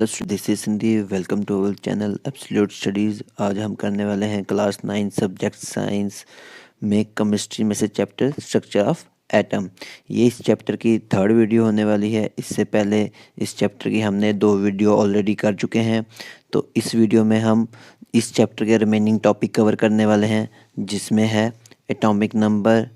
This is Sindhi. Welcome to our channel absolute studies. आज हम करने वाले हैं क्लास 9 सब्जेक्ट साइंस में केमिस्ट्री में से चैप्टर स्ट्रक्चर ऑफ एटम। ये इस चैप्टर की थर्ड वीडियो होने वाली है। इससे पहले इस चैप्टर की हमने 2 वीडियो ऑलरेडी कर चुके हैं। तो इस वीडियो में हम इस चैप्टर के रिमेनिंग टॉपिक कवर करने वाले हैं, जिसमें है atomic number,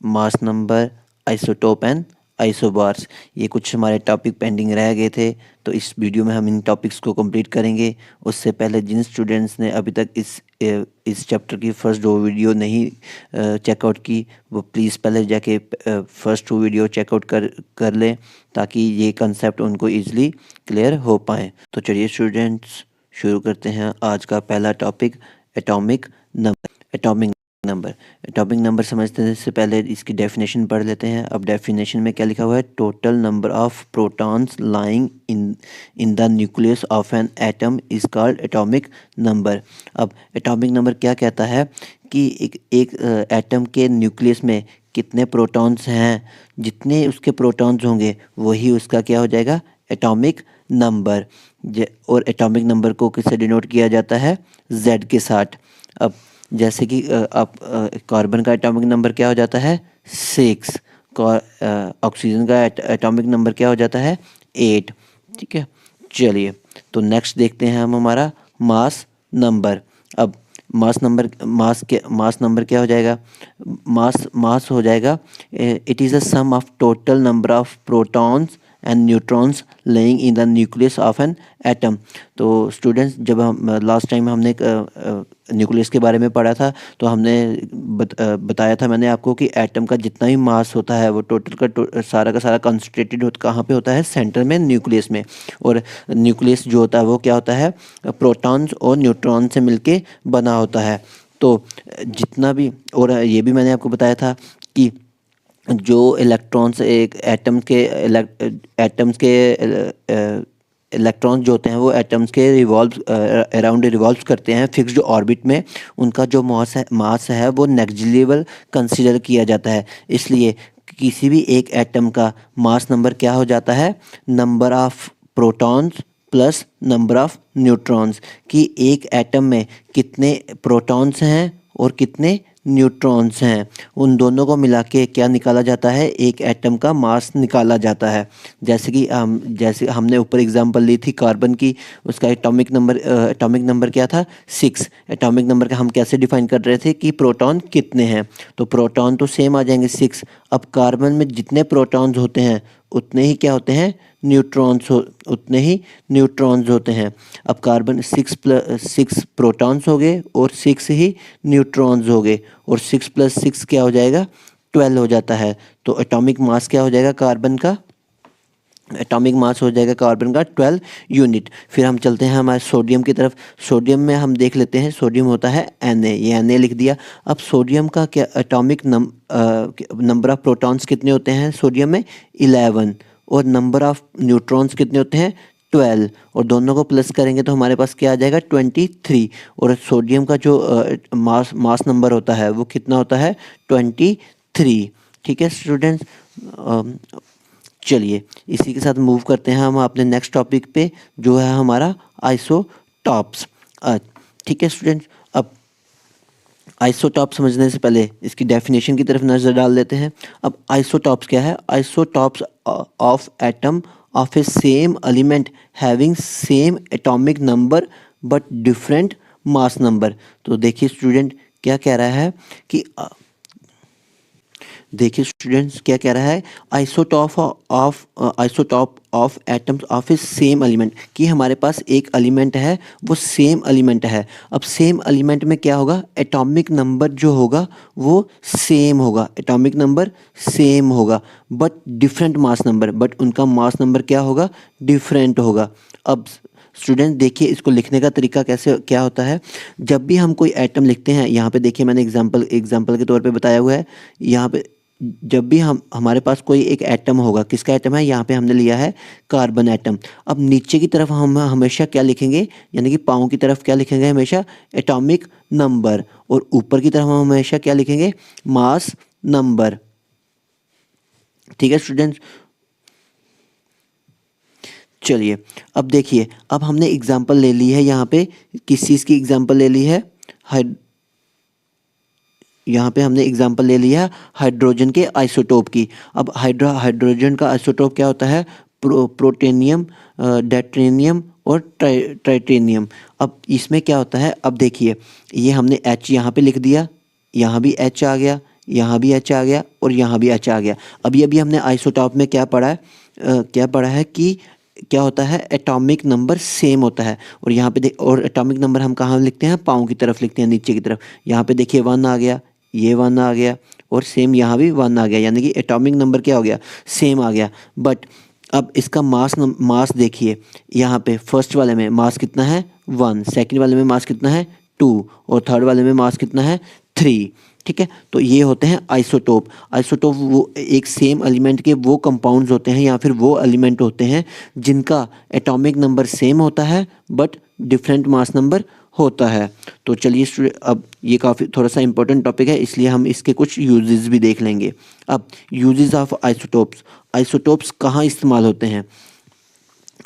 mass number, isotope and isobars. ये कुछ हमारे टॉपिक पेंडिंग रह गए थे, तो इस वीडियो में हम इन टॉपिक्स को कंप्लीट करेंगे। उससे पहले जिन स्टूडेंट्स ने अभी तक इस चैप्टर की फर्स्ट 2 वीडियो नहीं चेकआउट की, वो प्लीज़ पहले जाके फर्स्ट 2 वीडियो चेकआउट कर लें, ताकि ये कंसेप्ट उनको ईजिली क्लियर हो पाए। तो चलिए स्टूडेंट्स, शुरू करते हैं आज का पहला topic, atomic number. Atomic number समझने से पहले इसकी डेफिनेशन पढ़ लेते हैं। अब डेफिनेशन में क्या लिखा हुआ है? Total number of protons lying in the nucleus of an atom is called atomic number. अब एटॉमिक नंबर क्या कहता है कि एक एटम के न्यूक्लियस में कितने प्रोटॉन्स हैं, जितने उसके प्रोटॉन्स होंगे वही उसका क्या हो जाएगा? Atomic number. और एटॉमिक नंबर को किससे डिनोट किया जाता है? Z के साथ। अब जैसे कि आप कार्बन का एटॉमिक नंबर क्या हो जाता है? 6। ऑक्सीजन का एटॉमिक नंबर क्या हो जाता है? 8। ठीक है, चलिए तो नेक्स्ट देखते हैं हम हमारा मास नंबर। अब मास नंबर क्या हो जाएगा? मास हो जाएगा, it is a sum of total number of protons and neutrons lying in the nucleus of an atom. तो स्टूडेंट्स, जब हम लास्ट टाइम हमने न्यूक्लियस के बारे में पढ़ा था, तो हमने बताया था मैंने आपको कि एटम का जितना भी मास होता है वो टोटल का सारा कंसंट्रेटेड होता कहाँ पे होता है? सेंटर में, न्यूक्लियस में। और न्यूक्लियस जो होता है वो क्या होता है? प्रोटॉन्स और न्यूट्रॉन से मिलके बना होता है। तो जितना भी, और ये भी मैंने आपको बताया था कि जो इलेक्ट्रॉन्स एक एटम्स के इलेक्ट्रॉन्स जो होते हैं वो एटम्स के अराउंड रिवॉल्व करते हैं फिक्स्ड ऑर्बिट में। उनका जो मास है वो नेग्लिजिबल कंसीडर किया जाता है। इसलिए किसी भी एक एटम का मास नंबर क्या हो जाता है? Number of protons plus number of neutrons. कि एक एटम में कितने प्रोटॉन्स हैं और कितने न्यूट्रॉन्स हैं, उन दोनों को मिला के क्या निकाला जाता है? एक एटम का मास निकाला जाता है। जैसे हमने ऊपर एग्जांपल ली थी कार्बन की, उसका एटॉमिक नंबर क्या था? 6। एटॉमिक नंबर का हम कैसे डिफाइन कर रहे थे कि प्रोटॉन कितने हैं? तो प्रोटॉन तो सेम आ जाएंगे 6। अब कार्बन में जितने प्रोटॉन्स होते हैं उतने ही क्या होते हैं? उतने ही न्यूट्रॉन्स होते हैं। अब कार्बन 6 प्रोटॉन्स हो गए और 6 ही न्यूट्रॉन्स हो गए, और 6 + 6 क्या हो जाएगा? 12 हो जाता है। तो एटॉमिक मास क्या हो जाएगा कार्बन का? एटॉमिक मास हो जाएगा कार्बन का 12 यूनिट। फिर हम चलते हैं हमारे सोडियम की तरफ। सोडियम में हम देख लेते हैं, सोडियम होता है Na, ये Na लिख दिया। अब सोडियम का क्या एटॉमिक नंबर ऑफ प्रोटॉन्स कितने होते हैं सोडियम में? 11। और नंबर ऑफ न्यूट्रॉन्स कितने होते हैं? 12। और दोनों को प्लस करेंगे तो हमारे पास क्या आ जाएगा? 23। और सोडियम का जो मास नंबर होता है वो कितना होता है? 23। ठीक है स्टूडेंट्स, चलिए इसी के साथ मूव करते हैं हम अपने नेक्स्ट टॉपिक पे, जो है हमारा आइसोटॉप्स। ठीक है स्टूडेंट्स, अब आइसोटॉप समझने से पहले इसकी डेफिनेशन की तरफ नज़र डाल लेते हैं। अब आइसोटॉप्स क्या है? Isotopes of atom of A same element having same atomic number but different mass number. तो देखिए स्टूडेंट क्या कह रहा है कि देखिए स्टूडेंट्स क्या कह रहा है? Isotope of atoms of A same element, कि हमारे पास एक एलिमेंट है वो सेम एलिमेंट है। अब सेम एलिमेंट में क्या होगा? एटॉमिक नंबर जो होगा वो सेम होगा, एटॉमिक नंबर सेम होगा, but different mass number, but उनका मास नंबर क्या होगा? डिफरेंट होगा। अब स्टूडेंट देखिए इसको लिखने का तरीका कैसे क्या होता है। जब भी हम कोई एटम लिखते हैं, यहाँ पे देखिए मैंने एग्जाम्पल के तौर पे बताया हुआ है। यहाँ पे जब भी हमारे पास कोई एक एटम होगा, किसका एटम है? यहाँ पे हमने लिया है कार्बन एटम। अब नीचे की तरफ हम हमेशा क्या लिखेंगे, यानी कि पाँव की तरफ क्या लिखेंगे? हमेशा एटॉमिक नंबर। और ऊपर की तरफ हम हमेशा क्या लिखेंगे? Mass number. ठीक है स्टूडेंट्स, चलिए अब देखिए, अब हमने एग्जांपल ले ली है यहाँ पे, किस चीज़ की एग्जांपल ले ली है, यहाँ पे हमने एग्जांपल ले लिया हाइड्रोजन के आइसोटोप की। अब हाइड्रोजन का आइसोटोप क्या होता है, प्रोटेनियम, डेट्रेनियम और ट्राइटेनियम। अब इसमें क्या होता है, अब देखिए ये हमने H यहाँ पे लिख दिया, यहाँ भी H आ गया, यहाँ भी H आ गया और यहाँ भी H आ गया। अभी अभी हमने आइसोटोप में क्या पढ़ा है, क्या पढ़ा है कि क्या होता है, एटॉमिक नंबर सेम होता है। और यहाँ पे देख, और एटॉमिक नंबर हम कहाँ लिखते हैं, पाँव की तरफ लिखते हैं, नीचे की तरफ। यहाँ पे देखिए 1 आ गया, ये 1 आ गया और सेम यहाँ भी 1 आ गया, यानी कि एटॉमिक नंबर क्या हो गया, सेम आ गया। बट अब इसका मास देखिए, यहाँ पे फर्स्ट वाले में मास कितना है 1, सेकंड वाले में मास कितना है 2 और थर्ड वाले में मास कितना है 3। ठीक है, तो ये होते हैं आइसोटोप। आइसोटोप वो एक सेम एलिमेंट के वो कंपाउंड्स होते हैं या फिर वो एलिमेंट होते हैं जिनका एटॉमिक नंबर सेम होता है बट डिफरेंट मास नंबर होता है। तो चलिए अब ये काफ़ी थोड़ा सा इंपॉर्टेंट टॉपिक है, इसलिए हम इसके कुछ यूजेस भी देख लेंगे। अब यूजेस ऑफ आइसोटोप्स, आइसोटोप्स कहाँ इस्तेमाल होते हैं।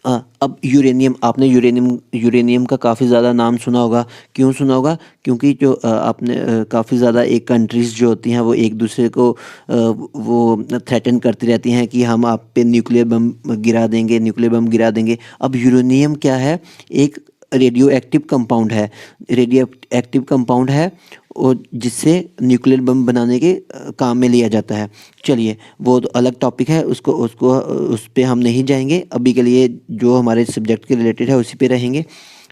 अब यूरेनियम, आपने यूरेनियम का काफ़ी ज़्यादा नाम सुना होगा। क्यों सुना होगा, क्योंकि जो आपने काफ़ी ज़्यादा एक कंट्रीज़ जो होती हैं वो एक दूसरे को वो थ्रेटन करती रहती हैं कि हम आप पे न्यूक्लियर बम गिरा देंगे, न्यूक्लियर बम गिरा देंगे। अब यूरेनियम क्या है, एक रेडियो एक्टिव कंपाउंड है, रेडियो एक्टिव कंपाउंड है और जिससे न्यूक्लियर बम बनाने के काम में लिया जाता है। चलिए वो तो अलग टॉपिक है, उसको उसको उस पे हम नहीं जाएंगे, अभी के लिए जो हमारे सब्जेक्ट के रिलेटेड है उसी पे रहेंगे।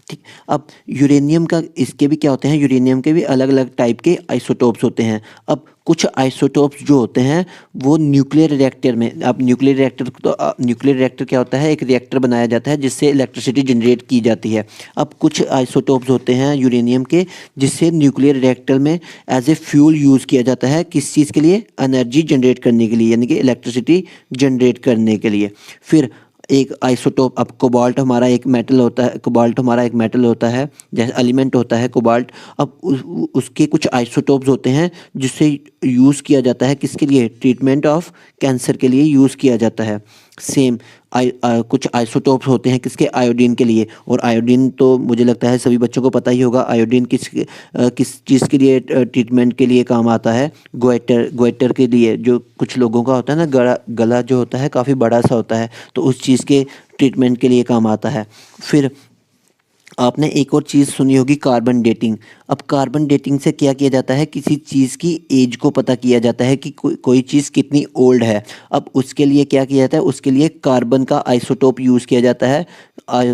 ठीक, अब यूरेनियम का, इसके भी क्या होते हैं, यूरेनियम के भी अलग अलग टाइप के आइसोटोप्स होते हैं। अब कुछ आइसोटोप्स जो होते हैं वो न्यूक्लियर रिएक्टर में, अब न्यूक्लियर रिएक्टर तो न्यूक्लियर रिएक्टर क्या होता है, एक रिएक्टर बनाया जाता है जिससे इलेक्ट्रिसिटी जनरेट की जाती है। अब कुछ आइसोटोप्स होते हैं यूरेनियम के जिससे न्यूक्लियर रिएक्टर में एज ए फ्यूल यूज़ किया जाता है, किस चीज़ के लिए, एनर्जी जनरेट करने के लिए, यानी कि इलेक्ट्रिसिटी जनरेट करने के लिए। फिर एक आइसोटोप, अब कोबाल्ट हमारा एक मेटल होता है, कोबाल्ट हमारा एक मेटल होता है, जैसे एलिमेंट होता है कोबाल्ट। अब उसके कुछ आइसोटोप्स होते हैं जिससे यूज़ किया जाता है, किसके लिए, ट्रीटमेंट ऑफ कैंसर के लिए यूज़ किया जाता है। सेम कुछ आइसोटोप्स होते हैं किसके, आयोडीन के लिए। और आयोडीन तो मुझे लगता है सभी बच्चों को पता ही होगा, आयोडीन किस चीज़ के लिए ट्रीटमेंट के लिए काम आता है, गोइटर के लिए। जो कुछ लोगों का होता है ना, गला जो होता है काफ़ी बड़ा सा होता है, तो उस चीज़ के ट्रीटमेंट के लिए काम आता है। फिर आपने एक और चीज़ सुनी होगी, कार्बन डेटिंग। अब कार्बन डेटिंग से क्या किया जाता है, किसी चीज़ की एज को पता किया जाता है कि कोई चीज़ कितनी ओल्ड है। अब उसके लिए क्या किया जाता है, उसके लिए कार्बन का आइसोटोप यूज़ किया जाता है।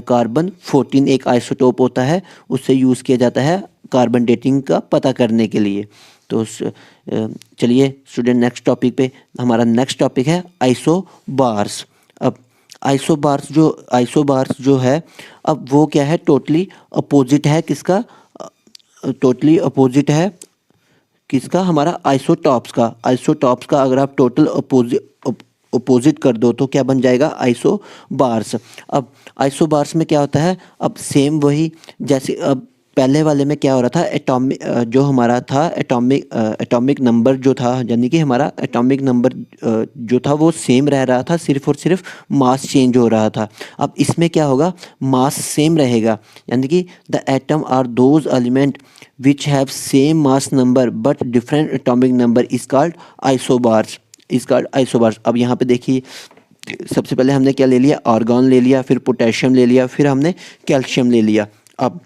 कार्बन 14 एक आइसोटोप होता है, उससे यूज़ किया जाता है कार्बन डेटिंग का पता करने के लिए। तो चलिए स्टूडेंट, नेक्स्ट टॉपिक पे, हमारा नेक्स्ट टॉपिक है आइसोबार्स। अब आइसोबार्स जो है, अब वो क्या है, टोटली अपोजिट है किसका, टोटली अपोजिट है किसका, हमारा आइसोटॉप्स का। आइसोटॉप्स का अगर आप टोटल अपोजिट कर दो तो क्या बन जाएगा, आइसोबार्स। अब आइसोबार्स में क्या होता है, अब सेम वही जैसे अब पहले वाले में क्या हो रहा था, एटॉमिक जो हमारा था, एटॉमिक नंबर जो था, यानी कि हमारा एटॉमिक नंबर जो था वो सेम रह रहा था, सिर्फ और सिर्फ मास चेंज हो रहा था। अब इसमें क्या होगा, मास सेम रहेगा, यानी कि the atom are those element which have same mass number but different atomic number is called isobars, is called isobars. अब यहाँ पे देखिए, सबसे पहले हमने क्या ले लिया, आर्गॉन ले लिया, फिर पोटेशियम ले लिया, फिर हमने कैल्शियम ले लिया। अब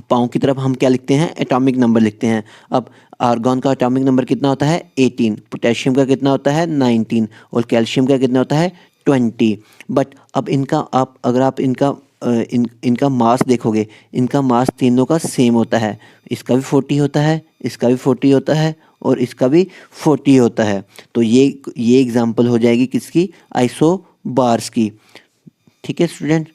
पाँव की तरफ हम क्या लिखते हैं, एटॉमिक नंबर लिखते हैं। अब आर्गॉन का एटॉमिक नंबर कितना होता है 18, पोटेशियम का कितना होता है 19 और कैल्शियम का कितना होता है 20। बट अब इनका अगर आप इनका मास देखोगे, इनका मास तीनों का सेम होता है, इसका भी 40 होता है, इसका भी 40 होता है और इसका भी 40 होता है। तो ये एग्जाम्पल हो जाएगी किसकी, आइसोबार्स की। ठीक है स्टूडेंट,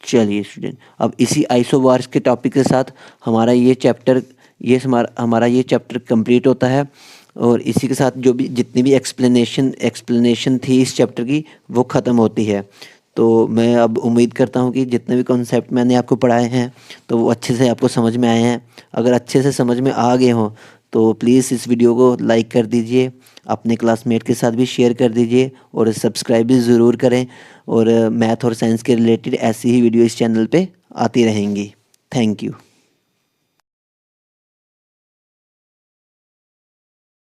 चलिए स्टूडेंट, अब इसी आइसोबार्स के टॉपिक के साथ हमारा ये चैप्टर कंप्लीट होता है। और इसी के साथ जो भी जितनी भी एक्सप्लेनेशन थी इस चैप्टर की वो ख़त्म होती है। तो मैं अब उम्मीद करता हूँ कि जितने भी कॉन्सेप्ट मैंने आपको पढ़ाए हैं तो वो अच्छे से आपको समझ में आए हैं। अगर अच्छे से समझ में आ गए हों तो प्लीज़ इस वीडियो को लाइक कर दीजिए, अपने क्लासमेट के साथ भी शेयर कर दीजिए और सब्सक्राइब भी ज़रूर करें। और मैथ और साइंस के रिलेटेड ऐसी ही वीडियो इस चैनल पे आती रहेंगी। Thank you.